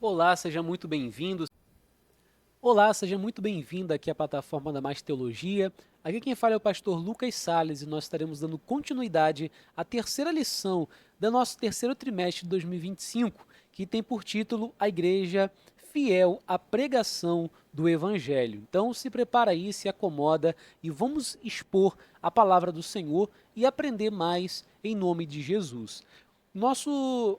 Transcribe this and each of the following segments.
Olá, seja muito bem-vindo. Olá, seja muito bem-vindo aqui à plataforma da Mais Teologia. Aqui quem fala é o pastor Lucas Salles e nós estaremos dando continuidade à terceira lição do nosso terceiro trimestre de 2025, que tem por título A Igreja Fiel à Pregação do Evangelho. Então se prepara aí, se acomoda e vamos expor a palavra do Senhor e aprender mais em nome de Jesus. Nossa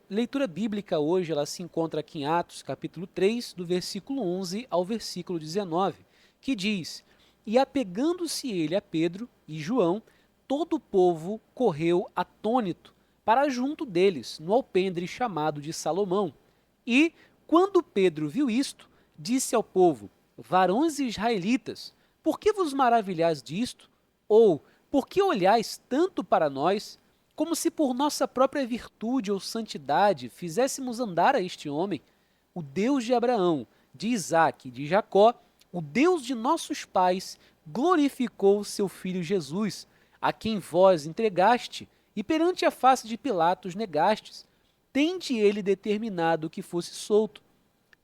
leitura bíblica hoje, ela se encontra aqui em Atos, capítulo 3, do versículo 11 ao versículo 19, que diz: E apegando-se ele a Pedro e João, todo o povo correu atônito para junto deles, no alpendre chamado de Salomão. E, quando Pedro viu isto, disse ao povo: Varões israelitas, por que vos maravilhais disto? Ou, por que olhais tanto para nós, como se por nossa própria virtude ou santidade fizéssemos andar a este homem? O Deus de Abraão, de Isaque e de Jacó, o Deus de nossos pais, glorificou o seu filho Jesus, a quem vós entregaste e perante a face de Pilatos negastes, tende ele determinado que fosse solto.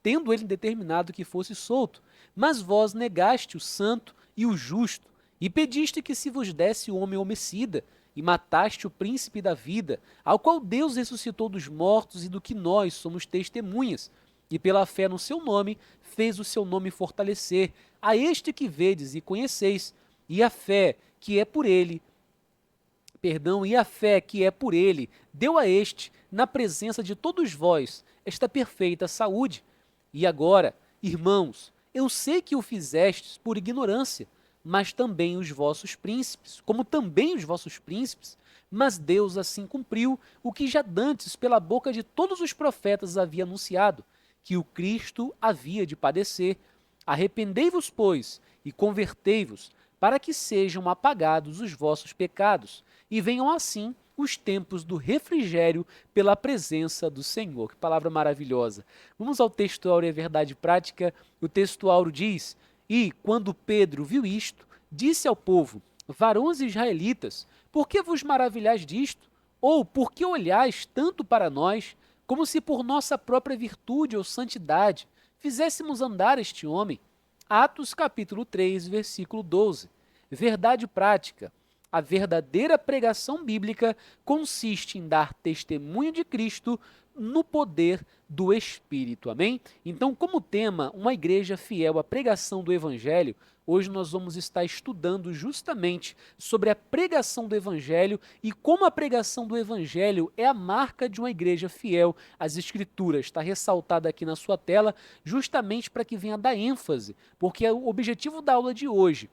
Tendo ele determinado que fosse solto, mas vós negaste o santo e o justo, e pediste que se vos desse o homem homicida, e mataste o príncipe da vida, ao qual Deus ressuscitou dos mortos e do que nós somos testemunhas, e pela fé no seu nome fez o seu nome fortalecer, a este que vedes e conheceis, e a fé que é por ele, e a fé que é por ele, deu a este, na presença de todos vós, esta perfeita saúde. E agora, irmãos, eu sei que o fizestes por ignorância, mas também os vossos príncipes, como também os vossos príncipes, mas Deus assim cumpriu o que já dantes pela boca de todos os profetas havia anunciado, que o Cristo havia de padecer. Arrependei-vos, pois, e convertei-vos, para que sejam apagados os vossos pecados, e venham assim os tempos do refrigério pela presença do Senhor. Que palavra maravilhosa. Vamos ao textuário e a verdade prática. O textuário diz: E, quando Pedro viu isto, disse ao povo: Varões israelitas, por que vos maravilhais disto? Ou por que olhais tanto para nós, como se por nossa própria virtude ou santidade fizéssemos andar este homem? Atos capítulo 3, versículo 12. Verdade prática. A verdadeira pregação bíblica consiste em dar testemunho de Cristo no poder do Espírito. Amém? Então, como tema, uma igreja fiel à pregação do Evangelho, hoje nós vamos estar estudando justamente sobre a pregação do Evangelho e como a pregação do Evangelho é a marca de uma igreja fiel às Escrituras. Está ressaltada aqui na sua tela, justamente para que venha dar ênfase, porque o objetivo da aula de hoje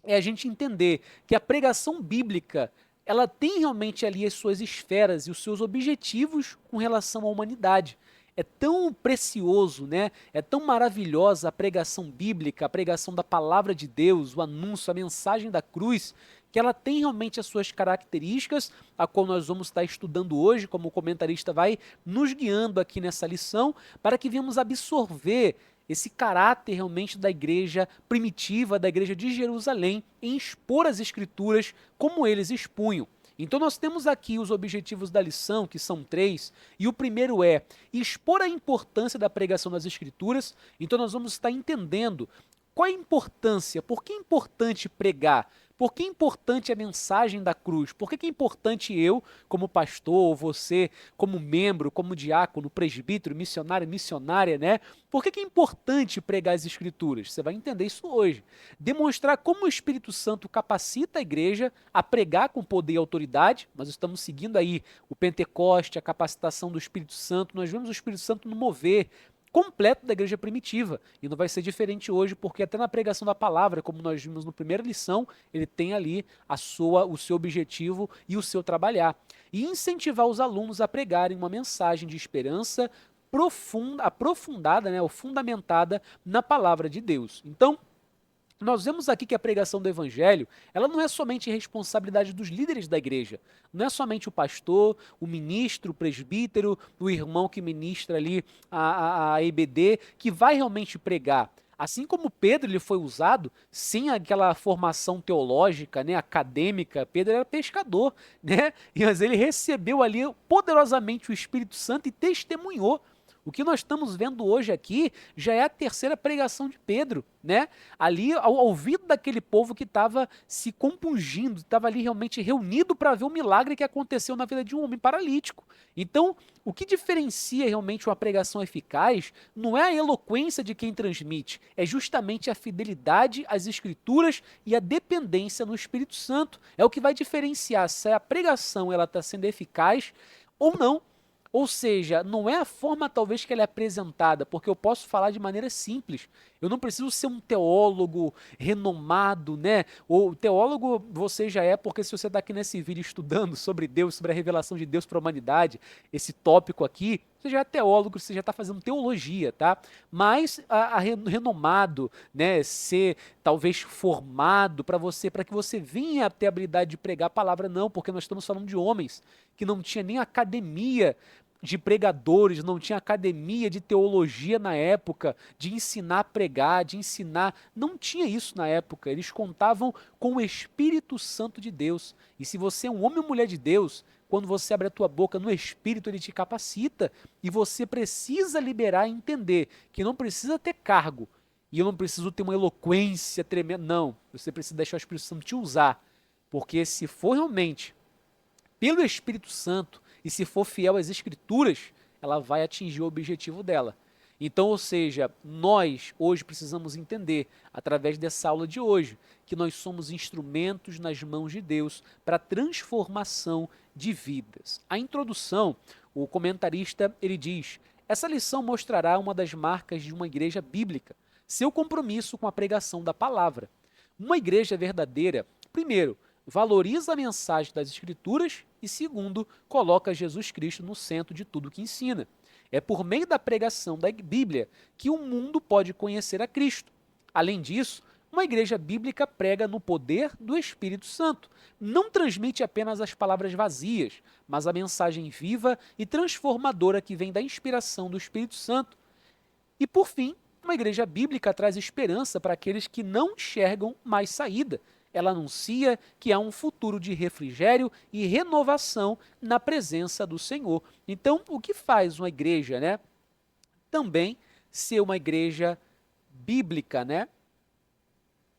é a gente entender que a pregação bíblica, ela tem realmente ali as suas esferas e os seus objetivos com relação à humanidade. É tão precioso, né? É tão maravilhosa a pregação bíblica, a pregação da palavra de Deus, o anúncio, a mensagem da cruz, que ela tem realmente as suas características, a qual nós vamos estar estudando hoje, como o comentarista vai nos guiando aqui nessa lição, para que venhamos absorver esse caráter realmente da igreja primitiva, da igreja de Jerusalém, em expor as escrituras como eles expunham. Então nós temos aqui os objetivos da lição, que são três, e o primeiro é expor a importância da pregação das escrituras. Então nós vamos estar entendendo qual é a importância, por que é importante pregar, por que é importante a mensagem da cruz, por que é importante eu, como pastor, ou você, como membro, como diácono, presbítero, missionário, missionária, né? Por que é importante pregar as escrituras? Você vai entender isso hoje. Demonstrar como o Espírito Santo capacita a igreja a pregar com poder e autoridade. Nós estamos seguindo aí o Pentecoste, a capacitação do Espírito Santo, nós vemos o Espírito Santo no mover completo da igreja primitiva, e não vai ser diferente hoje, porque até na pregação da palavra, como nós vimos na primeira lição, ele tem ali o seu objetivo e o seu trabalhar. E incentivar os alunos a pregarem uma mensagem de esperança aprofundada, né, ou fundamentada na palavra de Deus. Então, nós vemos aqui que a pregação do evangelho, ela não é somente responsabilidade dos líderes da igreja, não é somente o pastor, o ministro, o presbítero, o irmão que ministra ali a EBD, que vai realmente pregar. Assim como Pedro ele foi usado, sem aquela formação teológica, né, acadêmica, Pedro era pescador, né, mas ele recebeu ali poderosamente o Espírito Santo e testemunhou O que nós estamos vendo hoje aqui já é a terceira pregação de Pedro, né? Ali ao ouvido daquele povo que estava se compungindo, estava ali realmente reunido para ver o milagre que aconteceu na vida de um homem paralítico. Então, o que diferencia realmente uma pregação eficaz não é a eloquência de quem transmite, é justamente a fidelidade às Escrituras e a dependência no Espírito Santo. É o que vai diferenciar se a pregação ela está sendo eficaz ou não. Ou seja, não é a forma talvez que ela é apresentada, porque eu posso falar de maneira simples. Eu não preciso ser um teólogo renomado, né? Ou teólogo você já é, porque se você está aqui nesse vídeo estudando sobre Deus, sobre a revelação de Deus para a humanidade, esse tópico aqui, você já é teólogo, você já está fazendo teologia, tá? Mas renomado, né? Ser talvez formado para que você venha a ter a habilidade de pregar a palavra, não, porque nós estamos falando de homens que não tinha nem academia de pregadores, não tinha academia de teologia na época, de ensinar a pregar, de ensinar. Não tinha isso na época. Eles contavam com o Espírito Santo de Deus. E se você é um homem ou mulher de Deus, quando você abre a tua boca no Espírito, ele te capacita. E você precisa liberar e entender que não precisa ter cargo. E eu não preciso ter uma eloquência tremenda. Não, você precisa deixar o Espírito Santo te usar. Porque se for realmente pelo Espírito Santo, e se for fiel às Escrituras, ela vai atingir o objetivo dela. Então, ou seja, nós hoje precisamos entender, através dessa aula de hoje, que nós somos instrumentos nas mãos de Deus para a transformação de vidas. A introdução, o comentarista, ele diz, essa lição mostrará uma das marcas de uma igreja bíblica, seu compromisso com a pregação da palavra. Uma igreja verdadeira, primeiro, valoriza a mensagem das Escrituras e, segundo, coloca Jesus Cristo no centro de tudo que ensina. É por meio da pregação da Bíblia que o mundo pode conhecer a Cristo. Além disso, uma igreja bíblica prega no poder do Espírito Santo. Não transmite apenas as palavras vazias, mas a mensagem viva e transformadora que vem da inspiração do Espírito Santo. E, por fim, uma igreja bíblica traz esperança para aqueles que não enxergam mais saída. Ela anuncia que há um futuro de refrigério e renovação na presença do Senhor. Então, o que faz uma igreja, né? Também ser uma igreja bíblica, né?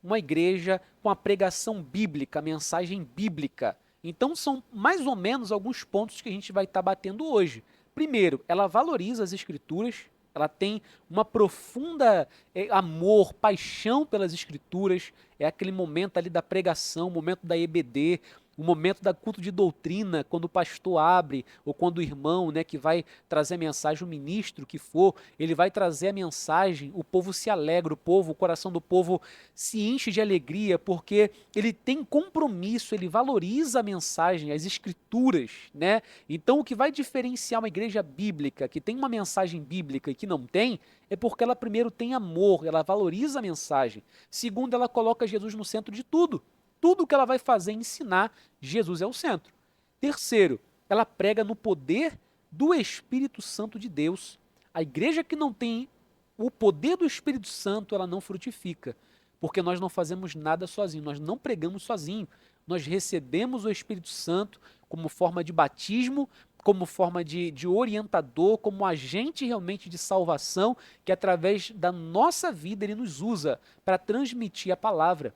Uma igreja com a pregação bíblica, a mensagem bíblica. Então, são mais ou menos alguns pontos que a gente vai estar batendo hoje. Primeiro, ela valoriza as Escrituras. Ela tem uma profunda amor, paixão pelas Escrituras. É aquele momento ali da pregação, o momento da EBD, o momento da culto de doutrina, quando o pastor abre, ou quando o irmão, né, que vai trazer a mensagem, o ministro que for, ele vai trazer a mensagem, o povo se alegra, o coração do povo se enche de alegria, porque ele tem compromisso, ele valoriza a mensagem, as Escrituras, né? Então, o que vai diferenciar uma igreja bíblica, que tem uma mensagem bíblica e que não tem, é porque ela primeiro tem amor, ela valoriza a mensagem. Segundo, ela coloca Jesus no centro de tudo. Tudo que ela vai fazer é ensinar, Jesus é o centro. Terceiro, ela prega no poder do Espírito Santo de Deus. A igreja que não tem o poder do Espírito Santo, ela não frutifica, porque nós não fazemos nada sozinho, nós não pregamos sozinho. Nós recebemos o Espírito Santo como forma de batismo, como forma de orientador, como agente realmente de salvação, que através da nossa vida ele nos usa para transmitir a palavra.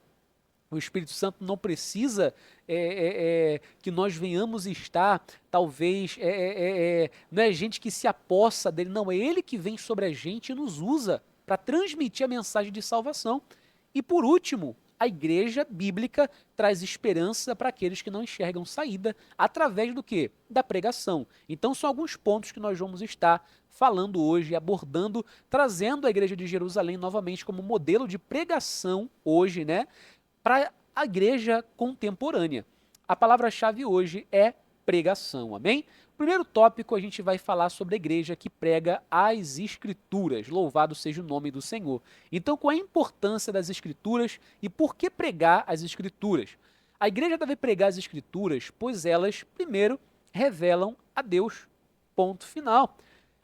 O Espírito Santo não precisa que nós venhamos estar, talvez, não é gente que se apossa dele, não, é ele que vem sobre a gente e nos usa para transmitir a mensagem de salvação. E por último, a igreja bíblica traz esperança para aqueles que não enxergam saída através do quê? Da pregação. Então são alguns pontos que nós vamos estar falando hoje, abordando, trazendo a igreja de Jerusalém novamente como modelo de pregação hoje, né? Para a igreja contemporânea. A palavra-chave hoje é pregação, amém? Primeiro tópico, a gente vai falar sobre a igreja que prega as Escrituras. Louvado seja o nome do Senhor. Então, qual é a importância das Escrituras e por que pregar as Escrituras? A igreja deve pregar as Escrituras, pois elas, primeiro, revelam a Deus. Ponto final.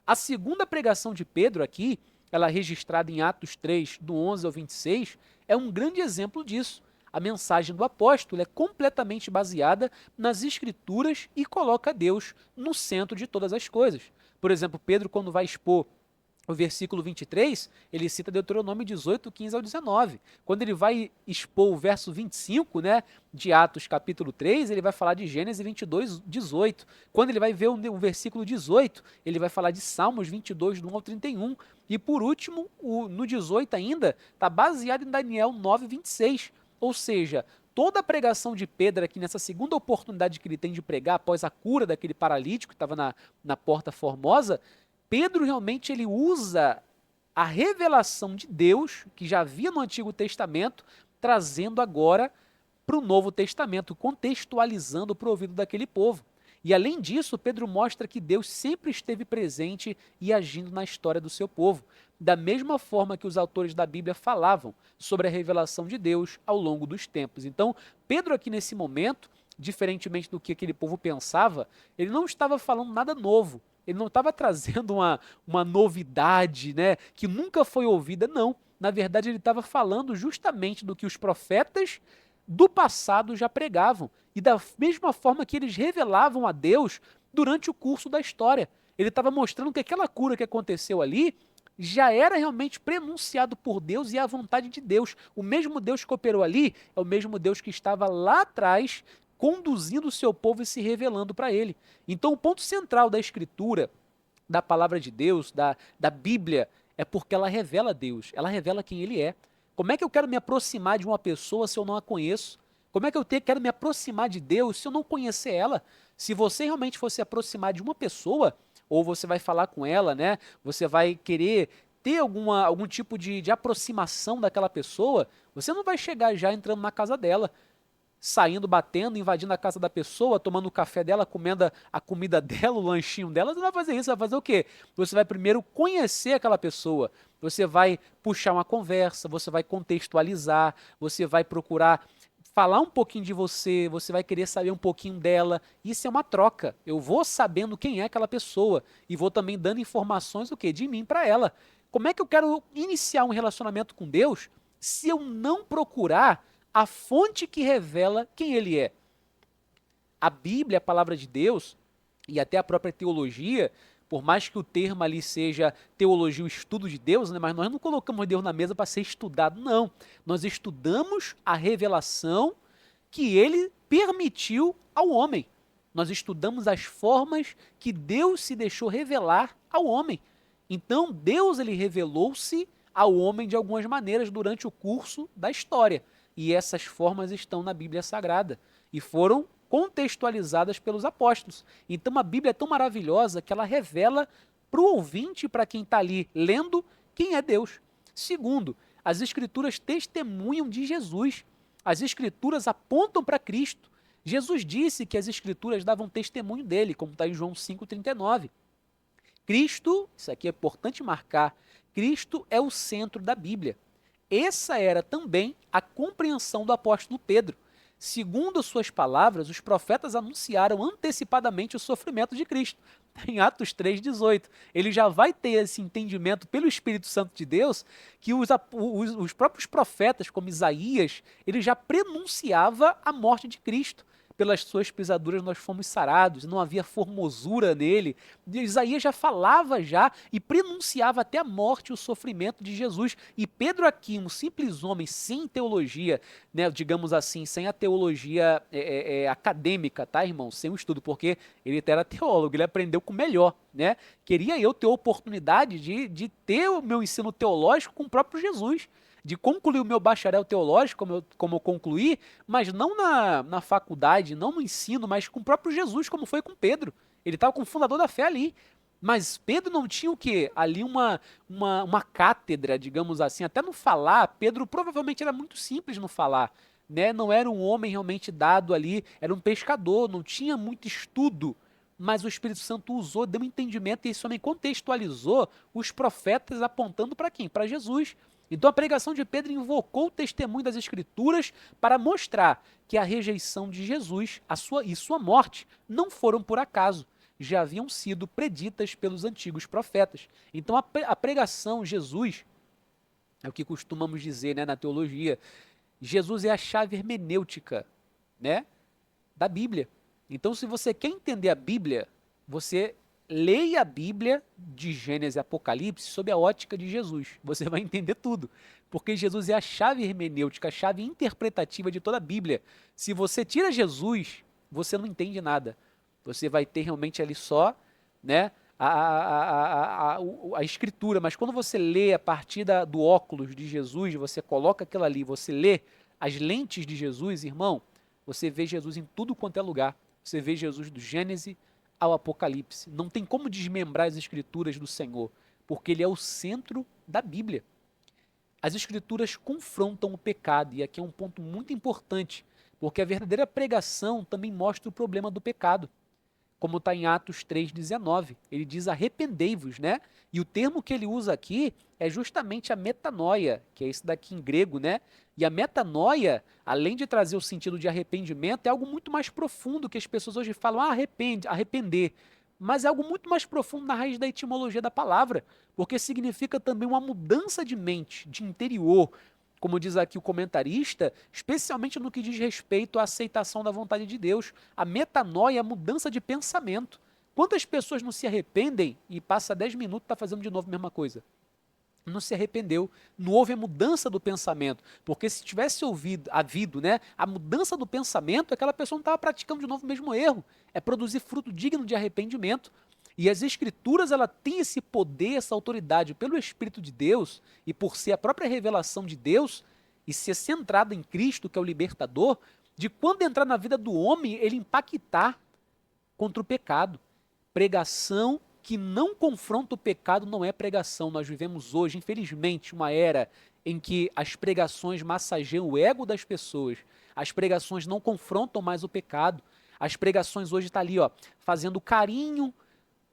A segunda pregação de Pedro aqui, ela é registrada em Atos 3, do 11 ao 26, é um grande exemplo disso. A mensagem do apóstolo é completamente baseada nas Escrituras e coloca Deus no centro de todas as coisas. Por exemplo, Pedro, quando vai expor o versículo 23, ele cita Deuteronômio 18, 15 ao 19. Quando ele vai expor o verso 25, né, de Atos capítulo 3, ele vai falar de Gênesis 22, 18. Quando ele vai ver o versículo 18, ele vai falar de Salmos 22, do 1 ao 31. E por último, no 18 ainda, está baseado em Daniel 9, 26. Ou seja, toda a pregação de Pedro aqui nessa segunda oportunidade que ele tem de pregar após a cura daquele paralítico que estava na Porta Formosa, Pedro realmente ele usa a revelação de Deus, que já havia no Antigo Testamento, trazendo agora para o Novo Testamento, contextualizando para o ouvido daquele povo. E além disso, Pedro mostra que Deus sempre esteve presente e agindo na história do seu povo, da mesma forma que os autores da Bíblia falavam sobre a revelação de Deus ao longo dos tempos. Então, Pedro aqui nesse momento, diferentemente do que aquele povo pensava, ele não estava falando nada novo. Ele não estava trazendo uma novidade, né, que nunca foi ouvida, não. Na verdade, ele estava falando justamente do que os profetas do passado já pregavam. E da mesma forma que eles revelavam a Deus durante o curso da história. Ele estava mostrando que aquela cura que aconteceu ali já era realmente prenunciado por Deus e a vontade de Deus. O mesmo Deus que operou ali é o mesmo Deus que estava lá atrás conduzindo o seu povo e se revelando para ele. Então, o ponto central da Escritura, da palavra de Deus, da Bíblia, é porque ela revela Deus, ela revela quem ele é. Como é que eu quero me aproximar de uma pessoa se eu não a conheço? Como é que eu quero me aproximar de Deus se eu não conhecer ela? Se você realmente for se aproximar de uma pessoa, ou você vai falar com ela, né? Você vai querer ter algum tipo de aproximação daquela pessoa, você não vai chegar já entrando na casa dela, saindo, batendo, invadindo a casa da pessoa, tomando o café dela, comendo a comida dela, o lanchinho dela. Você não vai fazer isso, você vai fazer o quê? Você vai primeiro conhecer aquela pessoa, você vai puxar uma conversa, você vai contextualizar, você vai procurar falar um pouquinho de você, você vai querer saber um pouquinho dela. Isso é uma troca. Eu vou sabendo quem é aquela pessoa e vou também dando informações do quê? De mim para ela. Como é que eu quero iniciar um relacionamento com Deus se eu não procurar a fonte que revela quem ele é? A Bíblia, a palavra de Deus, e até a própria teologia, por mais que o termo ali seja teologia, o estudo de Deus, né, mas nós não colocamos Deus na mesa para ser estudado, não. Nós estudamos a revelação que ele permitiu ao homem. Nós estudamos as formas que Deus se deixou revelar ao homem. Então, Deus ele revelou-se ao homem de algumas maneiras durante o curso da história. E essas formas estão na Bíblia Sagrada e foram contextualizadas pelos apóstolos. Então a Bíblia é tão maravilhosa que ela revela para o ouvinte, para quem está ali lendo, quem é Deus. Segundo, as Escrituras testemunham de Jesus. As Escrituras apontam para Cristo. Jesus disse que as Escrituras davam testemunho dele, como está em João 5,39. Cristo, isso aqui é importante marcar, Cristo é o centro da Bíblia. Essa era também a compreensão do apóstolo Pedro. Segundo suas palavras, os profetas anunciaram antecipadamente o sofrimento de Cristo. Em Atos 3,18. Ele já vai ter esse entendimento pelo Espírito Santo de Deus que os próprios profetas, como Isaías, ele já prenunciava a morte de Cristo. Pelas suas pisaduras nós fomos sarados, não havia formosura nele. Isaías já falava e prenunciava até a morte e o sofrimento de Jesus. E Pedro aqui, um simples homem sem teologia, né, digamos assim, sem a teologia acadêmica, tá, irmão? Sem o estudo, porque ele era teólogo, ele aprendeu com o melhor, né? Queria eu ter a oportunidade de ter o meu ensino teológico com o próprio Jesus, de concluir o meu bacharel teológico, como eu concluí, mas não na faculdade, não no ensino, mas com o próprio Jesus, como foi com Pedro. Ele estava com o fundador da fé ali. Mas Pedro não tinha o quê? Ali uma cátedra, digamos assim, até no falar. Pedro provavelmente era muito simples no falar, né? Não era um homem realmente dado ali, era um pescador, não tinha muito estudo. Mas o Espírito Santo usou, deu um entendimento e esse homem contextualizou os profetas apontando para quem? Para Jesus. Então a pregação de Pedro invocou o testemunho das Escrituras para mostrar que a rejeição de Jesus e sua morte não foram por acaso, já haviam sido preditas pelos antigos profetas. Então a pregação, Jesus, é o que costumamos dizer, né, na teologia, Jesus é a chave hermenêutica, né, da Bíblia. Então se você quer entender a Bíblia, você leia a Bíblia de Gênesis e Apocalipse sob a ótica de Jesus. Você vai entender tudo. Porque Jesus é a chave hermenêutica, a chave interpretativa de toda a Bíblia. Se você tira Jesus, você não entende nada. Você vai ter realmente ali só, né, a escritura. Mas quando você lê a partir do óculos de Jesus, você coloca aquilo ali, você lê as lentes de Jesus, irmão, você vê Jesus em tudo quanto é lugar. Você vê Jesus do Gênesis ao Apocalipse. Não tem como desmembrar as escrituras do Senhor, porque ele é o centro da Bíblia. As escrituras confrontam o pecado, e aqui é um ponto muito importante, porque a verdadeira pregação também mostra o problema do pecado, como está em Atos 3,19. Ele diz arrependei-vos, né? E o termo que ele usa aqui é justamente a metanoia, que é isso daqui em grego, né? E a metanoia, além de trazer o sentido de arrependimento, é algo muito mais profundo, que as pessoas hoje falam, arrepender. Mas é algo muito mais profundo na raiz da etimologia da palavra, porque significa também uma mudança de mente, de interior, como diz aqui o comentarista, especialmente no que diz respeito à aceitação da vontade de Deus. A metanoia é a mudança de pensamento. Quantas pessoas não se arrependem e passa 10 minutos e está fazendo de novo a mesma coisa? Não se arrependeu, não houve a mudança do pensamento, porque se tivesse havido, né, a mudança do pensamento, aquela pessoa não estava praticando de novo o mesmo erro, é produzir fruto digno de arrependimento. E as escrituras, ela tem esse poder, essa autoridade pelo Espírito de Deus e por ser a própria revelação de Deus e ser centrada em Cristo, que é o libertador, de quando entrar na vida do homem, ele impactar contra o pecado. Pregação que não confronta o pecado não é pregação. Nós vivemos hoje, infelizmente, uma era em que as pregações massageiam o ego das pessoas. As pregações não confrontam mais o pecado. As pregações hoje estão ali, ó, fazendo carinho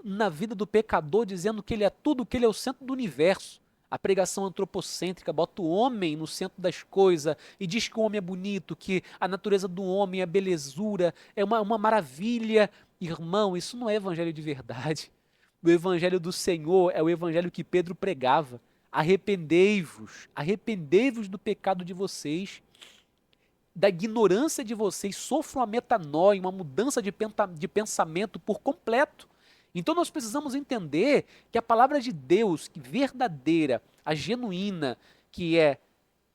na vida do pecador, dizendo que ele é tudo, que ele é o centro do universo. A pregação antropocêntrica bota o homem no centro das coisas e diz que o homem é bonito, que a natureza do homem é belezura, é uma maravilha. Irmão, isso não é evangelho de verdade. O evangelho do Senhor é o evangelho que Pedro pregava. Arrependei-vos do pecado de vocês, da ignorância de vocês, sofram a metanoia, uma mudança de pensamento por completo. Então nós precisamos entender que a palavra de Deus, que verdadeira, a genuína, que é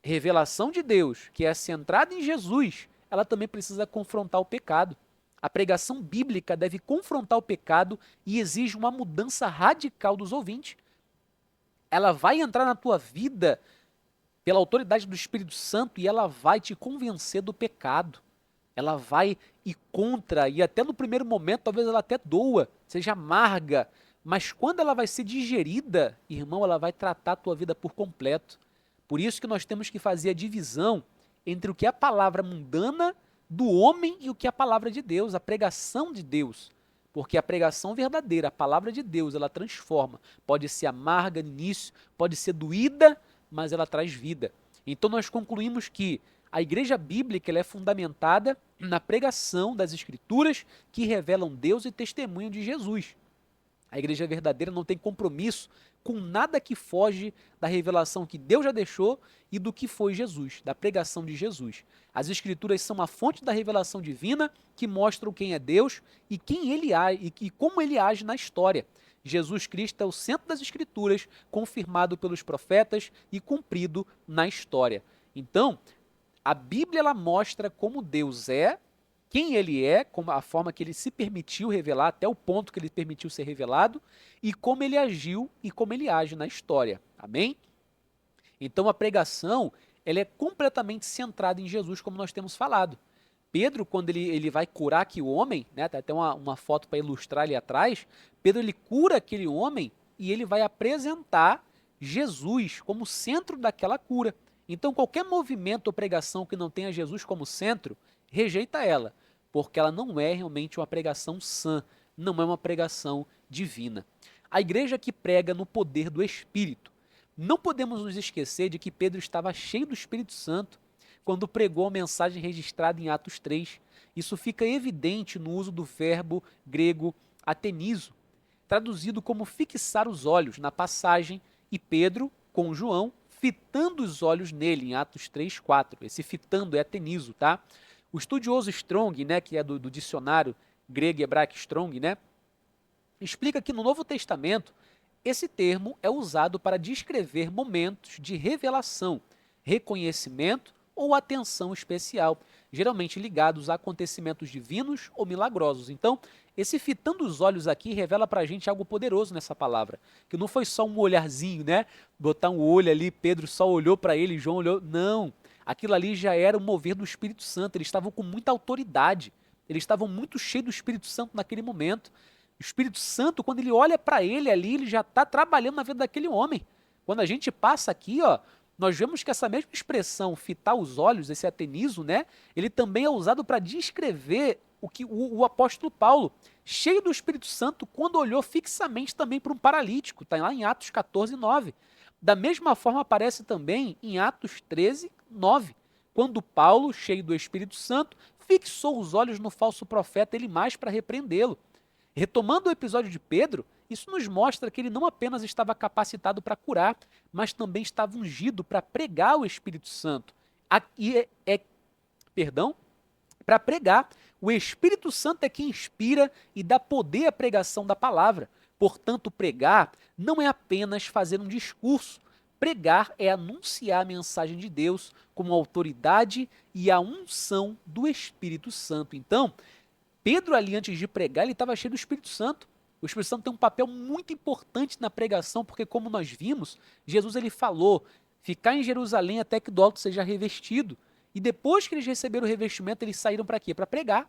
revelação de Deus, que é centrada em Jesus, ela também precisa confrontar o pecado. A pregação bíblica deve confrontar o pecado e exige uma mudança radical dos ouvintes. Ela vai entrar na tua vida pela autoridade do Espírito Santo e ela vai te convencer do pecado. Ela vai ir contra, e até no primeiro momento talvez ela até doa, seja amarga, mas quando ela vai ser digerida, irmão, ela vai tratar a tua vida por completo. Por isso que nós temos que fazer a divisão entre o que é a palavra mundana do homem e o que é a palavra de Deus, a pregação de Deus. Porque a pregação verdadeira, a palavra de Deus, ela transforma. Pode ser amarga no início, pode ser doída, mas ela traz vida. Então nós concluímos que a igreja bíblica ela é fundamentada na pregação das escrituras que revelam Deus e testemunham de Jesus. A igreja verdadeira não tem compromisso com nada que foge da revelação que Deus já deixou e do que foi Jesus, da pregação de Jesus. As escrituras são a fonte da revelação divina que mostram quem é Deus e quem ele e como ele age na história. Jesus Cristo é o centro das escrituras, confirmado pelos profetas e cumprido na história. Então, a Bíblia ela mostra como Deus é, quem ele é, como a forma que ele se permitiu revelar, até o ponto que ele permitiu ser revelado, e como ele agiu e como ele age na história. Amém? Então a pregação ela é completamente centrada em Jesus, como nós temos falado. Pedro, quando ele vai curar aqui o homem, né, tá até uma foto para ilustrar ali atrás, Pedro ele cura aquele homem e ele vai apresentar Jesus como centro daquela cura. Então qualquer movimento ou pregação que não tenha Jesus como centro, rejeita ela, porque ela não é realmente uma pregação sã, não é uma pregação divina. A igreja que prega no poder do Espírito. Não podemos nos esquecer de que Pedro estava cheio do Espírito Santo quando pregou a mensagem registrada em Atos 3. Isso fica evidente no uso do verbo grego atenizo, traduzido como fixar os olhos na passagem, e Pedro, com João, fitando os olhos nele, em Atos 3, 4. Esse fitando é atenizo, tá? O estudioso Strong, né, que é do dicionário grego e hebraico Strong, né, explica que no Novo Testamento, esse termo é usado para descrever momentos de revelação, reconhecimento ou atenção especial, geralmente ligados a acontecimentos divinos ou milagrosos. Então, esse fitando os olhos aqui revela para a gente algo poderoso nessa palavra, que não foi só um olharzinho, né? Botar um olho ali, Pedro só olhou para ele, João olhou. Não, aquilo ali já era o mover do Espírito Santo, eles estavam com muita autoridade, eles estavam muito cheios do Espírito Santo naquele momento. O Espírito Santo, quando ele olha para ele ali, ele já está trabalhando na vida daquele homem. Quando a gente passa aqui, ó, nós vemos que essa mesma expressão, fitar os olhos, esse atenizo, né, ele também é usado para descrever o que o apóstolo Paulo, cheio do Espírito Santo, quando olhou fixamente também para um paralítico, está lá em Atos 14, 9. Da mesma forma aparece também em Atos 13, 9, quando Paulo, cheio do Espírito Santo, fixou os olhos no falso profeta Elimás para repreendê-lo. Retomando o episódio de Pedro, isso nos mostra que ele não apenas estava capacitado para curar, mas também estava ungido para pregar o Espírito Santo. Perdão, para pregar. O Espírito Santo é quem inspira e dá poder à pregação da palavra. Portanto, pregar não é apenas fazer um discurso. Pregar é anunciar a mensagem de Deus com autoridade e a unção do Espírito Santo. Então, Pedro ali antes de pregar, ele estava cheio do Espírito Santo. O Espírito Santo tem um papel muito importante na pregação, porque como nós vimos, Jesus ele falou, ficar em Jerusalém até que do alto seja revestido. E depois que eles receberam o revestimento, eles saíram para quê? Para pregar.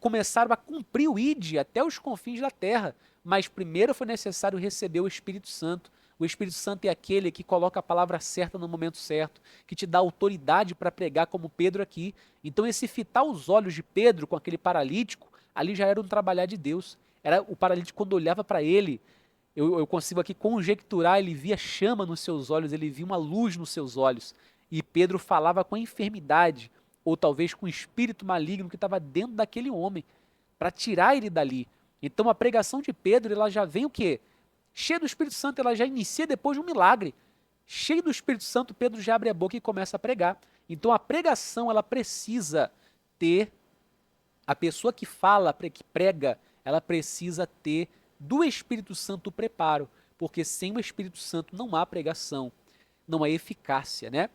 Começaram a cumprir o ID até os confins da terra. Mas primeiro foi necessário receber o Espírito Santo. O Espírito Santo é aquele que coloca a palavra certa no momento certo, que te dá autoridade para pregar como Pedro aqui. Então esse fitar os olhos de Pedro com aquele paralítico, ali já era um trabalhar de Deus. Era o paralítico quando olhava para ele, eu consigo aqui conjecturar, ele via chama nos seus olhos, ele via uma luz nos seus olhos. E Pedro falava com a enfermidade, ou talvez com o espírito maligno que estava dentro daquele homem, para tirar ele dali. Então a pregação de Pedro, ela já vem o quê? Cheio do Espírito Santo, ela já inicia depois de um milagre. Cheio do Espírito Santo, Pedro já abre a boca e começa a pregar. Então a pregação, ela precisa ter, a pessoa que fala, que prega, ela precisa ter do Espírito Santo o preparo, porque sem o Espírito Santo não há pregação, não há eficácia, né?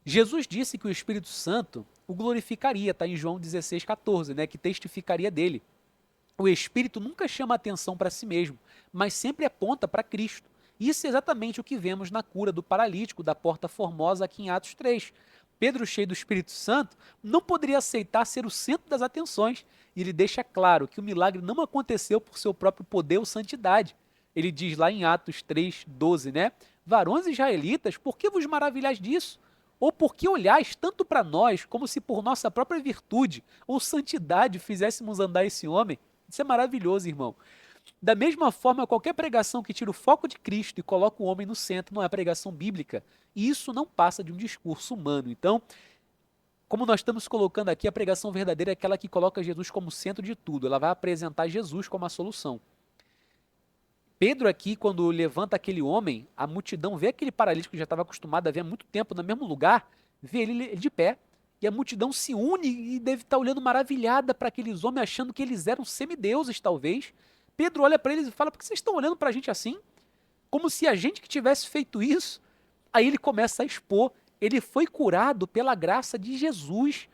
Jesus disse que o Espírito Santo o glorificaria, está em João 16, 14, né, que testificaria dele. O Espírito nunca chama atenção para si mesmo, mas sempre aponta para Cristo. Isso é exatamente o que vemos na cura do paralítico da Porta Formosa aqui em Atos 3. Pedro, cheio do Espírito Santo, não poderia aceitar ser o centro das atenções, e ele deixa claro que o milagre não aconteceu por seu próprio poder ou santidade. Ele diz lá em Atos 3, 12, né? Varões israelitas, por que vos maravilhais disso? Ou por que olhais tanto para nós, como se por nossa própria virtude ou santidade fizéssemos andar esse homem? Isso é maravilhoso, irmão. Da mesma forma, qualquer pregação que tira o foco de Cristo e coloca o homem no centro não é pregação bíblica. E isso não passa de um discurso humano. Então, como nós estamos colocando aqui, a pregação verdadeira é aquela que coloca Jesus como centro de tudo. Ela vai apresentar Jesus como a solução. Pedro aqui, quando levanta aquele homem, a multidão vê aquele paralítico que já estava acostumado a ver há muito tempo no mesmo lugar, vê ele de pé. E a multidão se une e deve estar olhando maravilhada para aqueles homens, achando que eles eram semideuses, talvez. Pedro olha para eles e fala, por que vocês estão olhando para a gente assim? Como se a gente que tivesse feito isso. Aí ele começa a expor, ele foi curado pela graça de Jesus,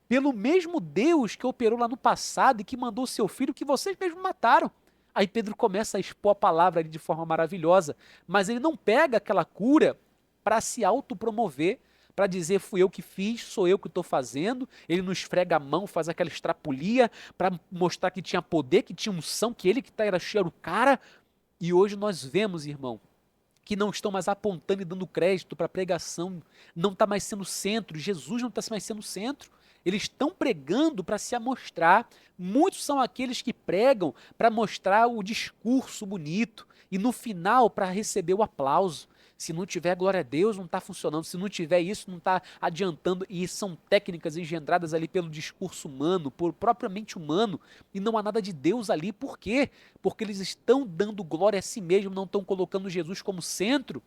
pelo mesmo Deus que operou lá no passado e que mandou o seu filho que vocês mesmos mataram. Aí Pedro começa a expor a palavra ali de forma maravilhosa, mas ele não pega aquela cura para se autopromover, para dizer fui eu que fiz, sou eu que estou fazendo, ele não esfrega a mão, faz aquela estrapulia para mostrar que tinha poder, que tinha unção, que ele que era o cara. E hoje nós vemos, irmão, que não estão mais apontando e dando crédito para a pregação, não está mais sendo centro, Jesus não está mais sendo centro. Eles estão pregando para se amostrar. Muitos são aqueles que pregam para mostrar o discurso bonito e no final para receber o aplauso. Se não tiver glória a Deus, não está funcionando. Se não tiver isso, não está adiantando. E são técnicas engendradas ali pelo discurso humano, por propriamente humano, e não há nada de Deus ali. Por quê? Porque eles estão dando glória a si mesmos, não estão colocando Jesus como centro.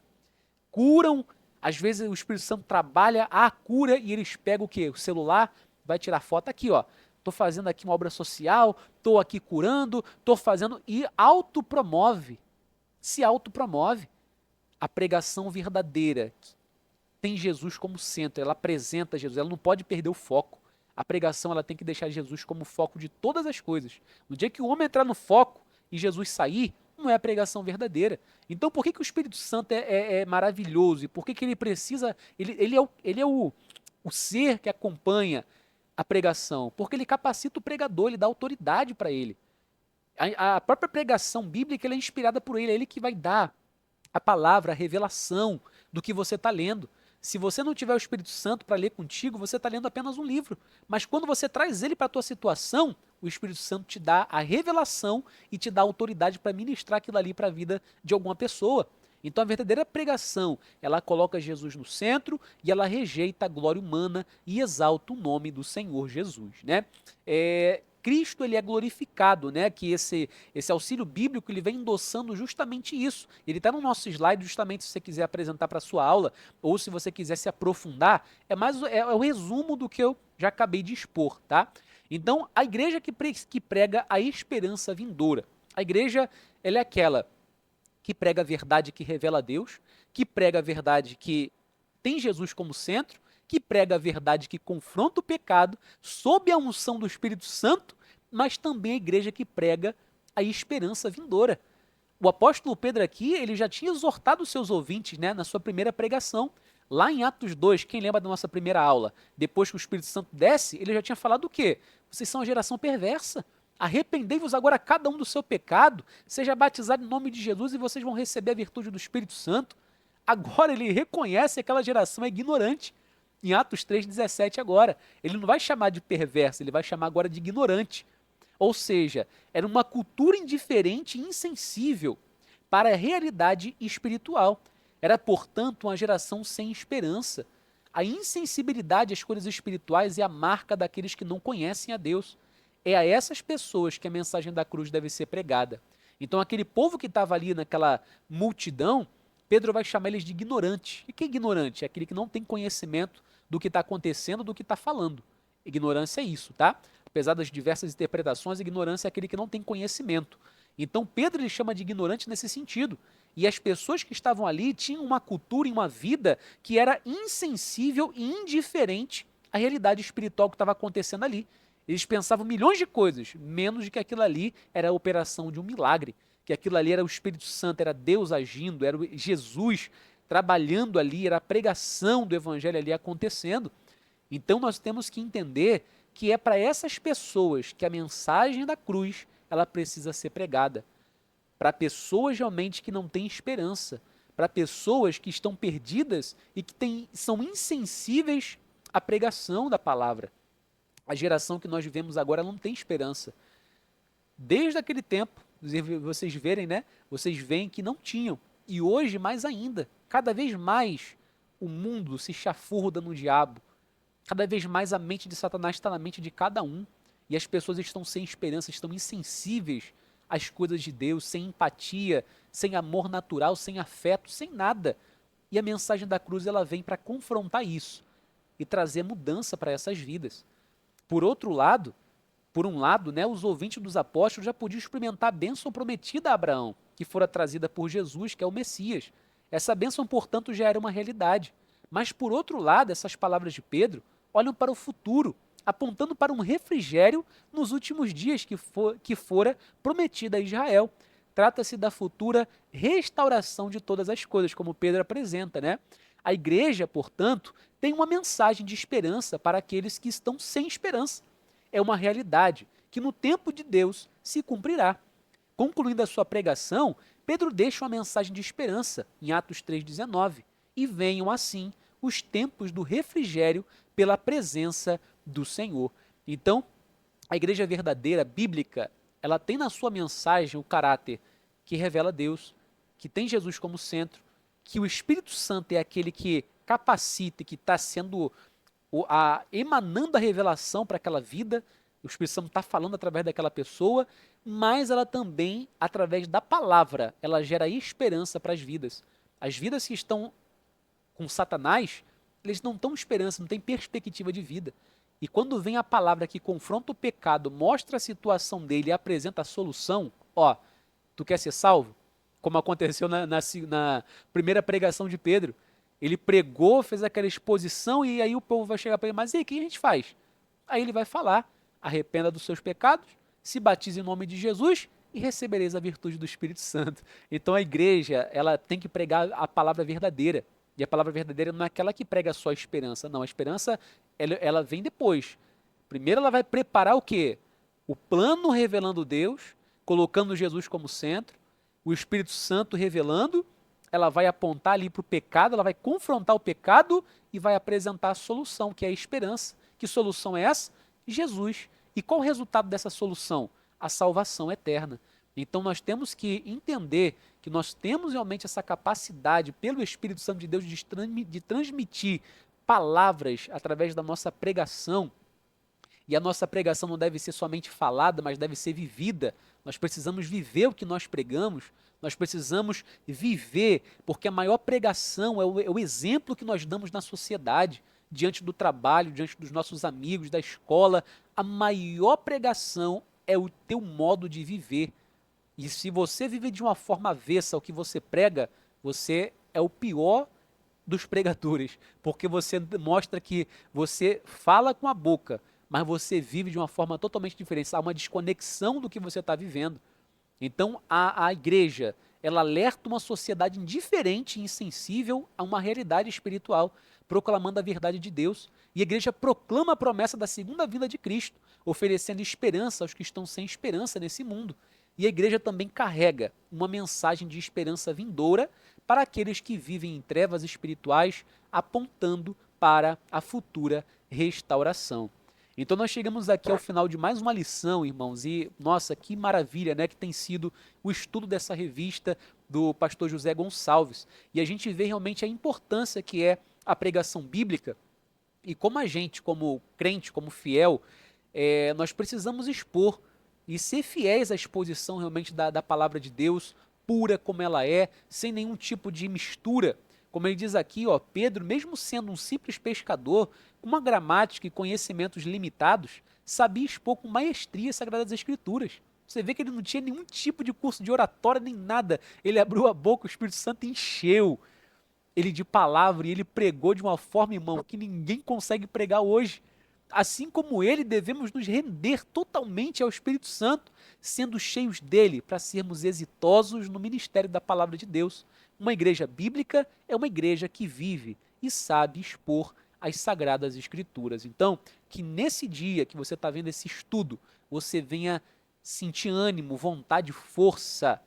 Curam, às vezes o Espírito Santo trabalha a cura e eles pegam o quê? O celular, vai tirar foto aqui, ó. estou fazendo aqui uma obra social, estou aqui curando, estou fazendo, e autopromove, se autopromove. A pregação verdadeira tem Jesus como centro, ela apresenta Jesus, ela não pode perder o foco. A pregação ela tem que deixar Jesus como foco de todas as coisas. No dia que o homem entrar no foco e Jesus sair, não é a pregação verdadeira. Então por que, que o Espírito Santo é maravilhoso? E por que, que ele precisa. Ele é o ser que acompanha a pregação, porque ele capacita o pregador, ele dá autoridade para ele. A própria pregação bíblica ela é inspirada por ele, é ele que vai dar a palavra, a revelação do que você está lendo. Se você não tiver o Espírito Santo para ler contigo, você está lendo apenas um livro. Mas quando você traz ele para a tua situação, o Espírito Santo te dá a revelação e te dá a autoridade para ministrar aquilo ali para a vida de alguma pessoa. Então a verdadeira pregação, ela coloca Jesus no centro e ela rejeita a glória humana e exalta o nome do Senhor Jesus, né? Cristo ele é glorificado, né? Que esse auxílio bíblico ele vem endossando justamente isso. Ele está no nosso slide justamente se você quiser apresentar para a sua aula ou se você quiser se aprofundar, é o resumo do que eu já acabei de expor, tá? Então a igreja que prega a esperança vindoura, a igreja ela é aquela que prega a verdade que revela a Deus, que prega a verdade que tem Jesus como centro, que prega a verdade que confronta o pecado, sob a unção do Espírito Santo, mas também a igreja que prega a esperança vindoura. O apóstolo Pedro aqui, ele já tinha exortado os seus ouvintes, né, na sua primeira pregação. Lá em Atos 2, quem lembra da nossa primeira aula, depois que o Espírito Santo desce, ele já tinha falado o quê? Vocês são uma geração perversa. Arrependei-vos agora cada um do seu pecado, seja batizado em nome de Jesus e vocês vão receber a virtude do Espírito Santo. Agora ele reconhece que aquela geração é ignorante. Em Atos 3,17 agora. Ele não vai chamar de perverso, ele vai chamar agora de ignorante. Ou seja, era uma cultura indiferente e insensível para a realidade espiritual. Era, portanto, uma geração sem esperança. A insensibilidade às coisas espirituais é a marca daqueles que não conhecem a Deus. É a essas pessoas que a mensagem da cruz deve ser pregada. Então, aquele povo que estava ali naquela multidão, Pedro vai chamar eles de ignorantes. E que é ignorante? É aquele que não tem conhecimento do que está acontecendo, do que está falando. Ignorância é isso, tá? Apesar das diversas interpretações, ignorância é aquele que não tem conhecimento. Então, Pedro ele chama de ignorante nesse sentido. E as pessoas que estavam ali tinham uma cultura e uma vida que era insensível e indiferente à realidade espiritual que estava acontecendo ali. Eles pensavam milhões de coisas, menos de que aquilo ali era a operação de um milagre, que aquilo ali era o Espírito Santo, era Deus agindo, era Jesus trabalhando ali, era a pregação do Evangelho ali acontecendo. Então nós temos que entender que é para essas pessoas que a mensagem da cruz ela precisa ser pregada. Para pessoas realmente que não têm esperança, para pessoas que estão perdidas e que são insensíveis à pregação da palavra. A geração que nós vivemos agora não tem esperança. Desde aquele tempo, vocês verem, né? Vocês veem que não tinham. E hoje, mais ainda, cada vez mais o mundo se chafurda no diabo. Cada vez mais a mente de Satanás está na mente de cada um. E as pessoas estão sem esperança, estão insensíveis às coisas de Deus, sem empatia, sem amor natural, sem afeto, sem nada. E a mensagem da cruz ela vem para confrontar isso e trazer mudança para essas vidas. Por um lado, né, os ouvintes dos apóstolos já podiam experimentar a bênção prometida a Abraão, que fora trazida por Jesus, que é o Messias. Essa bênção, portanto, já era uma realidade. Mas, por outro lado, essas palavras de Pedro olham para o futuro, apontando para um refrigério nos últimos dias que fora prometida a Israel. Trata-se da futura restauração de todas as coisas, como Pedro apresenta, né? A igreja, portanto, tem uma mensagem de esperança para aqueles que estão sem esperança. É uma realidade que no tempo de Deus se cumprirá. Concluindo a sua pregação, Pedro deixa uma mensagem de esperança em Atos 3,19. E venham assim os tempos do refrigério pela presença do Senhor. Então, a igreja verdadeira, bíblica, ela tem na sua mensagem o caráter que revela Deus, que tem Jesus como centro, que o Espírito Santo é aquele que capacita e que está sendo emanando a revelação para aquela vida, o Espírito Santo está falando através daquela pessoa, mas ela também, através da palavra, ela gera esperança para as vidas. As vidas que estão com Satanás, eles não têm esperança, não têm perspectiva de vida. e quando vem a palavra que confronta o pecado, mostra a situação dele e apresenta a solução, ó, tu quer ser salvo? Como aconteceu na primeira pregação de Pedro. Ele pregou, fez aquela exposição e aí o povo vai chegar para ele, mas e aí, o que a gente faz? Aí ele vai falar, arrependa dos seus pecados, se batize em nome de Jesus e recebereis a virtude do Espírito Santo. Então a igreja, ela tem que pregar a palavra verdadeira. E a palavra verdadeira não é aquela que prega só a esperança, não. A esperança, ela vem depois. Primeiro ela vai preparar o quê? O plano revelando Deus, colocando Jesus como centro, o Espírito Santo revelando, ela vai apontar ali para o pecado, ela vai confrontar o pecado e vai apresentar a solução, que é a esperança. Que solução é essa? Jesus. E qual o resultado dessa solução? A salvação eterna. Então nós temos que entender que nós temos realmente essa capacidade, pelo Espírito Santo de Deus, de transmitir palavras através da nossa pregação. E a nossa pregação não deve ser somente falada, mas deve ser vivida. Nós precisamos viver o que nós pregamos, nós precisamos viver, porque a maior pregação é o exemplo que nós damos na sociedade, diante do trabalho, diante dos nossos amigos, da escola. A maior pregação é o teu modo de viver. E se você vive de uma forma avessa ao que você prega, você é o pior dos pregadores, porque você mostra que você fala com a boca, mas você vive de uma forma totalmente diferente. Há uma desconexão do que você está vivendo. Então, a igreja, ela alerta uma sociedade indiferente e insensível a uma realidade espiritual, proclamando a verdade de Deus. E a igreja proclama a promessa da segunda vinda de Cristo, oferecendo esperança aos que estão sem esperança nesse mundo. E a igreja também carrega uma mensagem de esperança vindoura para aqueles que vivem em trevas espirituais, apontando para a futura restauração. Então nós chegamos aqui ao final de mais uma lição, irmãos, e nossa, que maravilha, né, que tem sido o estudo dessa revista do pastor José Gonçalves. E a gente vê realmente a importância que é a pregação bíblica e como a gente, como crente, como fiel, nós precisamos expor e ser fiéis à exposição realmente da palavra de Deus, pura como ela é, sem nenhum tipo de mistura. Como ele diz aqui, ó, Pedro, mesmo sendo um simples pescador, com uma gramática e conhecimentos limitados, sabia expor com maestria as Sagradas Escrituras. Você vê que ele não tinha nenhum tipo de curso de oratória nem nada. Ele abriu a boca, o Espírito Santo encheu ele de palavra e ele pregou de uma forma, irmão, que ninguém consegue pregar hoje. Assim como ele, devemos nos render totalmente ao Espírito Santo, sendo cheios dele, para sermos exitosos no ministério da palavra de Deus. Uma igreja bíblica é uma igreja que vive e sabe expor as sagradas escrituras. Então, que nesse dia que você está vendo esse estudo, você venha sentir ânimo, vontade, força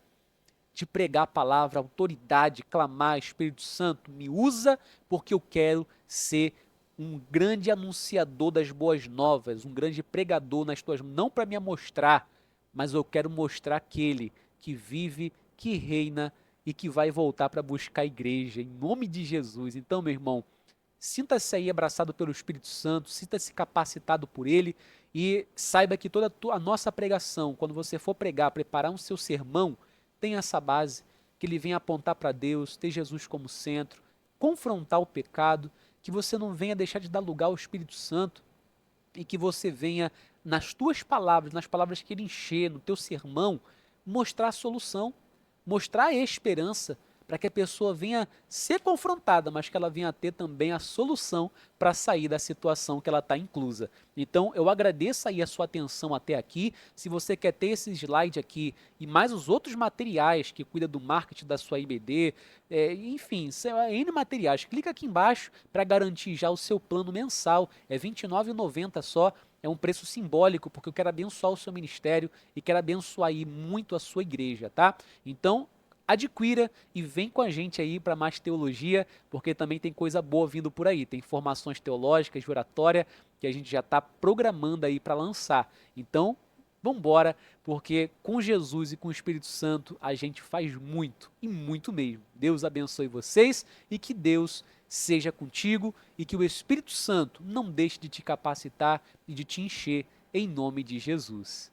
de pregar a palavra, autoridade, clamar, Espírito Santo, me usa porque eu quero ser um grande anunciador das boas novas, um grande pregador nas tuas mãos, não para me mostrar, mas eu quero mostrar aquele que vive, que reina e que vai voltar para buscar a igreja, em nome de Jesus. Então, meu irmão, sinta-se aí abraçado pelo Espírito Santo, sinta-se capacitado por ele e saiba que toda a nossa pregação, quando você for pregar, preparar um seu sermão, tem essa base, que ele venha apontar para Deus, ter Jesus como centro, confrontar o pecado, que você não venha deixar de dar lugar ao Espírito Santo e que você venha, nas tuas palavras, nas palavras que ele encher, no teu sermão, mostrar a solução, mostrar a esperança, para que a pessoa venha ser confrontada, mas que ela venha ter também a solução para sair da situação que ela está inclusa. Então, eu agradeço aí a sua atenção até aqui. Se você quer ter esse slide aqui e mais os outros materiais que cuida do marketing da sua IBD, enfim, N materiais, clica aqui embaixo para garantir já o seu plano mensal. É R$ 29,90 só. É um preço simbólico, porque eu quero abençoar o seu ministério e quero abençoar aí muito a sua igreja, tá? Então, adquira e vem com a gente aí para mais teologia, porque também tem coisa boa vindo por aí. Tem formações teológicas, de oratória, que a gente já está programando aí para lançar. Então, vamos embora, porque com Jesus e com o Espírito Santo a gente faz muito, e muito mesmo. Deus abençoe vocês e que Deus seja contigo e que o Espírito Santo não deixe de te capacitar e de te encher em nome de Jesus.